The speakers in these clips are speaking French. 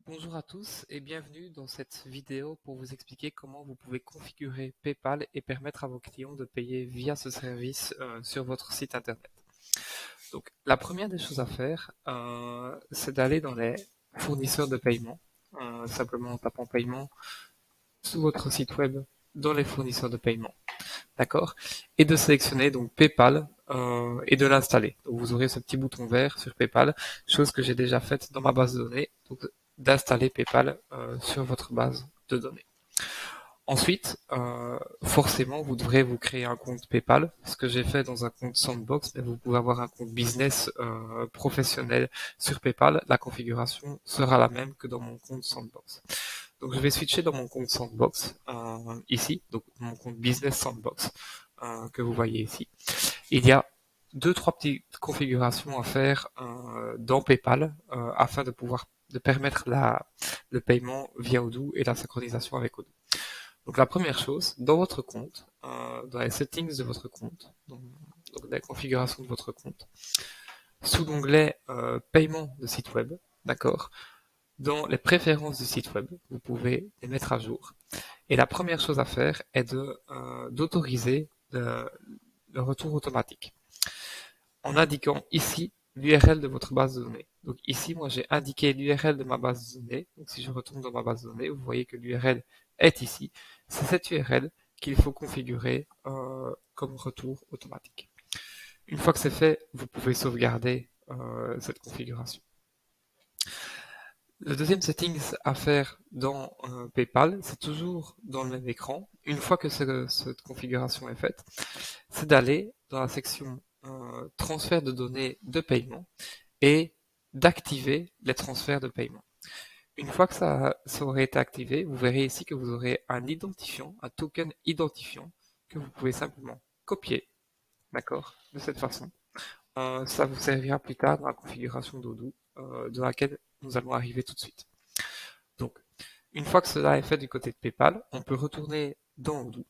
Bonjour à tous et bienvenue dans cette vidéo pour vous expliquer comment vous pouvez configurer PayPal et permettre à vos clients de payer via ce service sur votre site internet. Donc la première des choses à faire, c'est d'aller dans les fournisseurs de paiement, simplement en tapant paiement sous votre site web dans les fournisseurs de paiement, d'accord? Et de sélectionner donc PayPal et de l'installer. Donc vous aurez ce petit bouton vert sur PayPal, chose que j'ai déjà faite dans ma base de données, donc d'installer PayPal sur votre base de données. Ensuite, forcément, vous devrez vous créer un compte PayPal, ce que j'ai fait dans un compte Sandbox, mais vous pouvez avoir un compte business professionnel sur PayPal. La configuration sera la même que dans mon compte Sandbox. Donc je vais switcher dans mon compte Sandbox ici, donc mon compte Business Sandbox que vous voyez ici. Il y a deux trois petites configurations à faire dans PayPal afin de permettre le paiement via Odoo et la synchronisation avec Odoo. Donc la première chose, dans votre compte, dans les settings de votre compte, donc dans la configuration de votre compte, sous l'onglet paiement de site web, d'accord, dans les préférences du site web, vous pouvez les mettre à jour. Et la première chose à faire est d'autoriser le retour automatique en indiquant ici l'URL de votre base de données. Donc ici, moi j'ai indiqué l'URL de ma base de données. Donc si je retourne dans ma base de données, vous voyez que l'URL est ici. C'est cette URL qu'il faut configurer comme retour automatique. Une fois que c'est fait, vous pouvez sauvegarder cette configuration. Le deuxième setting à faire dans PayPal, c'est toujours dans le même écran. Une fois que cette configuration est faite, c'est d'aller dans la section transfert de données de paiement et d'activer les transferts de paiement. Une fois que ça aurait été activé, vous verrez ici que vous aurez un identifiant, un token identifiant que vous pouvez simplement copier, d'accord, de cette façon. Ça vous servira plus tard dans la configuration d'Odoo, dans laquelle nous allons arriver tout de suite. Donc, une fois que cela est fait du côté de PayPal, on peut retourner dans Odoo,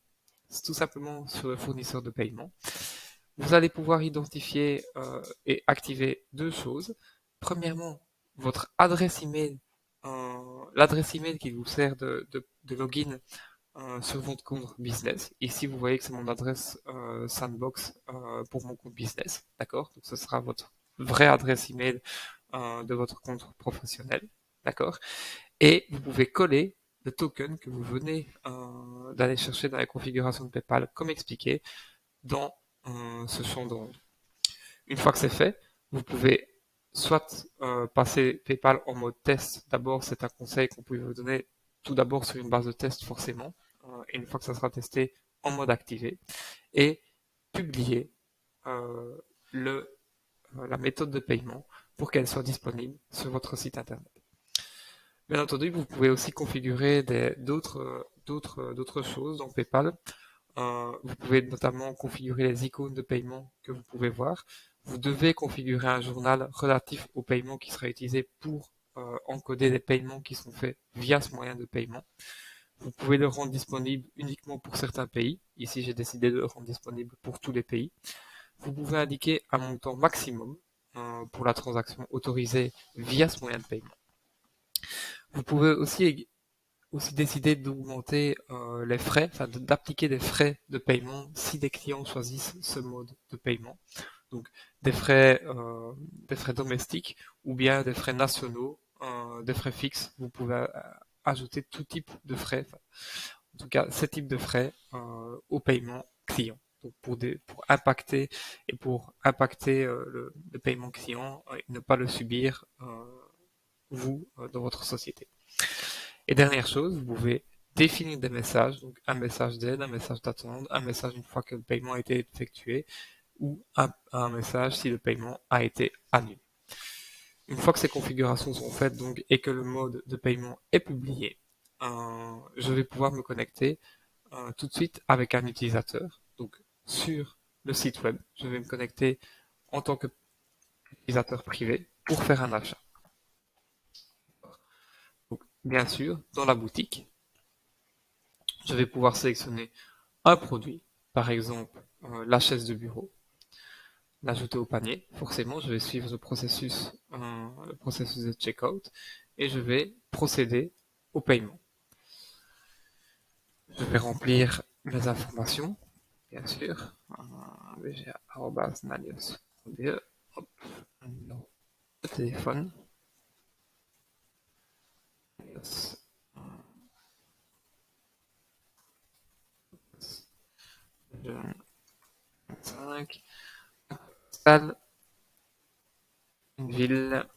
c'est tout simplement sur le fournisseur de paiement. Vous allez pouvoir identifier et activer deux choses. Premièrement, votre adresse email, l'adresse email qui vous sert de login sur votre compte business. Ici, vous voyez que c'est mon adresse Sandbox pour mon compte business, d'accord? Donc, ce sera votre vraie adresse email de votre compte professionnel, d'accord? Et vous pouvez coller le token que vous venez d'aller chercher dans la configuration de PayPal, comme expliqué, dans ce champ d'onde. Une fois que c'est fait, vous pouvez soit passer PayPal en mode test. D'abord, c'est un conseil qu'on peut vous donner tout d'abord sur une base de test forcément. Et une fois que ça sera testé, en mode activé. Et publier euh, la méthode de paiement pour qu'elle soit disponible sur votre site internet. Bien entendu, vous pouvez aussi configurer d'autres choses dans PayPal. Vous pouvez notamment configurer les icônes de paiement que vous pouvez voir. Vous devez configurer un journal relatif au paiement qui sera utilisé pour encoder les paiements qui sont faits via ce moyen de paiement. Vous pouvez le rendre disponible uniquement pour certains pays. Ici, j'ai décidé de le rendre disponible pour tous les pays. Vous pouvez indiquer un montant maximum pour la transaction autorisée via ce moyen de paiement. Vous pouvez aussi décider d'augmenter les frais, enfin d'appliquer des frais de paiement si des clients choisissent ce mode de paiement. Donc des frais domestiques ou bien des frais nationaux, des frais fixes. Vous pouvez ajouter tout type de frais, enfin, en tout cas ce type de frais au paiement client. Donc pour impacter le paiement client et ne pas le subir vous dans votre société. Et dernière chose, vous pouvez définir des messages, donc un message d'aide, un message d'attente, un message une fois que le paiement a été effectué, ou un message si le paiement a été annulé. Une fois que ces configurations sont faites donc, et que le mode de paiement est publié, je vais pouvoir me connecter tout de suite avec un utilisateur. Donc sur le site web, je vais me connecter en tant qu'utilisateur privé pour faire un achat. Donc, bien sûr, dans la boutique, je vais pouvoir sélectionner un produit, par exemple la chaise de bureau, l'ajouter au panier. Forcément, je vais suivre le processus de checkout et je vais procéder au paiement. Je vais remplir mes informations, bien sûr. bga@nalios.be, hop, un numéro de téléphone. Nalios, 25, salle, une ville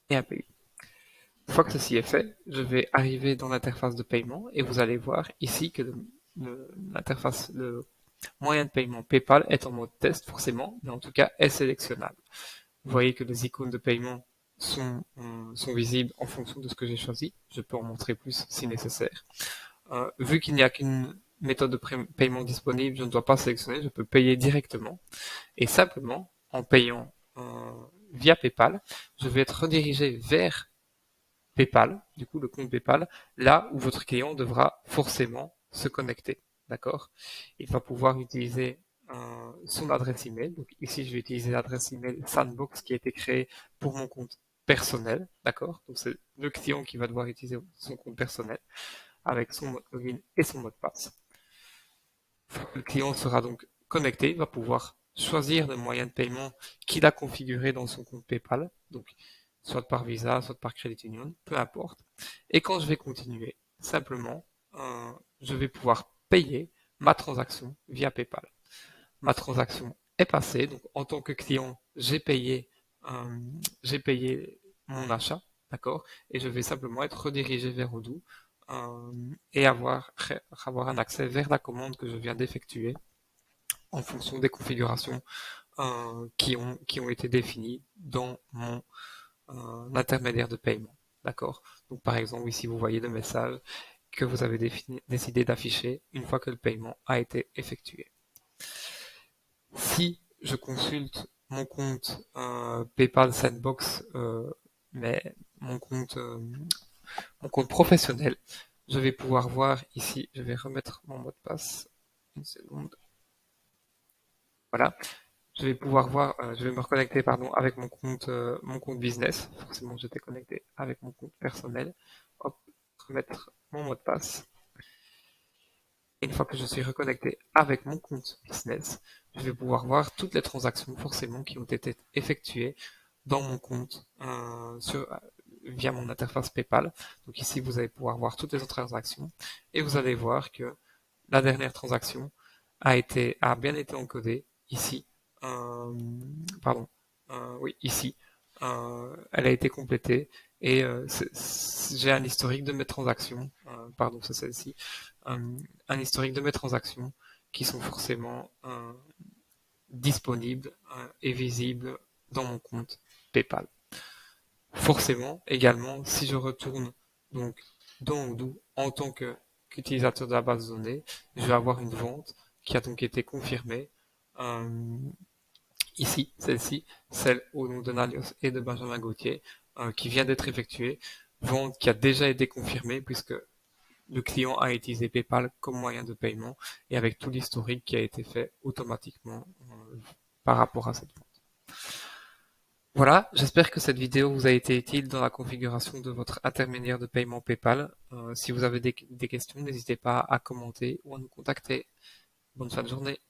et un pays. Une fois que ceci est fait, je vais arriver dans l'interface de paiement et vous allez voir ici que l'interface, le moyen de paiement PayPal est en mode test forcément, mais en tout cas est sélectionnable. Vous voyez que les icônes de paiement sont visibles en fonction de ce que j'ai choisi. Je peux en montrer plus si nécessaire. Vu qu'il n'y a qu'une méthode de paiement disponible, je ne dois pas sélectionner, je peux payer directement. Et simplement, en payant via PayPal, je vais être redirigé vers PayPal, du coup le compte PayPal, là où votre client devra forcément se connecter. D'accord? Il va pouvoir utiliser son adresse email. Donc ici, je vais utiliser l'adresse email Sandbox qui a été créée pour mon compte personnel. D'accord? Donc c'est le client qui va devoir utiliser son compte personnel avec son mot de login et son mot de passe. Le client sera donc connecté, il va pouvoir choisir le moyen de paiement qu'il a configuré dans son compte PayPal. Donc soit par Visa, soit par Credit Union, peu importe. Et quand je vais continuer, simplement, je vais pouvoir payer ma transaction via PayPal. Ma transaction est passée, donc en tant que client, j'ai payé mon achat, d'accord, et je vais simplement être redirigé vers Odoo et avoir un accès vers la commande que je viens d'effectuer en fonction des configurations qui ont été définies dans mon intermédiaire de paiement. D'accord? Donc par exemple, ici vous voyez le message que vous avez décidé d'afficher une fois que le paiement a été effectué. Si je consulte mon compte PayPal Sandbox, mais mon compte professionnel, je vais pouvoir voir ici, je vais remettre mon mot de passe, une seconde. Voilà. Je vais pouvoir voir, je vais me reconnecter pardon avec mon compte business. Forcément, j'étais connecté avec mon compte personnel. Hop, remettre mon mot de passe. Et une fois que je suis reconnecté avec mon compte business, je vais pouvoir voir toutes les transactions forcément qui ont été effectuées dans mon compte via mon interface PayPal. Donc ici, vous allez pouvoir voir toutes les autres transactions et vous allez voir que la dernière transaction a bien été encodée ici. Pardon, oui, ici. Elle a été complétée et j'ai un historique de mes transactions. Pardon, c'est celle-ci. Un historique de mes transactions qui sont forcément disponibles et visibles dans mon compte PayPal. Forcément, également, si je retourne donc dans Odoo en tant qu'utilisateur de la base de données, je vais avoir une vente qui a donc été confirmée. Ici, celle-ci, celle au nom de Nalios et de Benjamin Gauthier, qui vient d'être effectuée, vente qui a déjà été confirmée puisque le client a utilisé PayPal comme moyen de paiement et avec tout l'historique qui a été fait automatiquement par rapport à cette vente. Voilà, j'espère que cette vidéo vous a été utile dans la configuration de votre intermédiaire de paiement PayPal. Si vous avez des questions, n'hésitez pas à commenter ou à nous contacter. Bonne fin de journée.